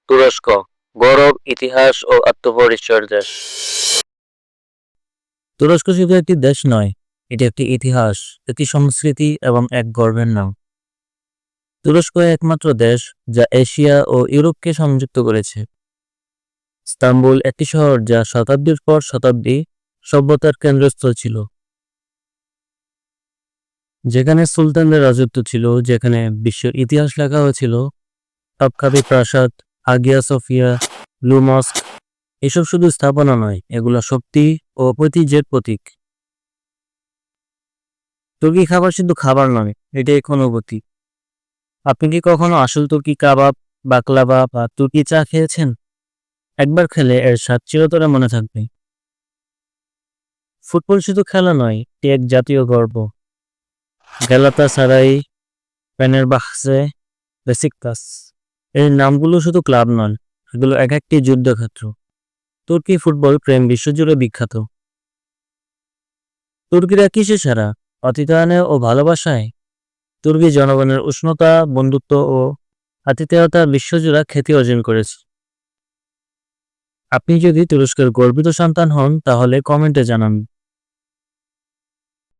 তুরস্ক গৌরব, ইতিহাস ও আত্মপরিচয়ের দেশ। তুরস্ক শুধু একটি দেশ নয়, এটি একটি ইতিহাস, একটি সংস্কৃতি এবং এক গর্বের নাম। তুরস্ক একমাত্র দেশ যা এশিয়া ও ইউরোপকে সংযুক্ত করেছে। ইস্তাম্বুল একটি শহর যা শতাব্দীর পর শতাব্দী সভ্যতার কেন্দ্রস্থল ছিল, যেখানে সুলতানদের রাজত্ব ছিল, যেখানে বিশ্ব ইতিহাস লেখা হয়েছিল। তপকাপি প্রাসাদ, হাগিয়া সোফিয়া, ব্লু মস্ক, এসব শুধু স্থাপনা নয়, এগুলো শক্তি ও ঐতিহ্যের প্রতীক। তুর্কি খাবার শুধু খাবার নয়, এটি এক অনুভূতি। আপনি কি কখনো আসল তুর্কি কাবাব, বাকলাভা বা তুর্কি চা খেয়েছেন? একবার খেলে এর স্বাদ চিরতরে মনে থাকবে। ফুটবল শুধু খেলা নয়, এটি এক জাতীয় গর্ব। গ্যালাতাসারাই, ফেনেরবাখচে, বেসিকতাস, এর নামগুলো শুধু ক্লাব নয়, এগুলো এক একটি যুদ্ধক্ষেত্র। তুর্কি ফুটবল প্রেম বিশ্বজুড়ে বিখ্যাত। তুর্কিরা কিসে সেরা? অতিথায়নে ও ভালোবাসায়। তুর্কি জনগণের উষ্ণতা, বন্ধুত্ব ও আতিথেয়তা বিশ্বজুড়ে খ্যাতি অর্জন করেছে। আপনি যদি তুরস্কের গর্বিত সন্তান হন, তাহলে কমেন্টে জানান।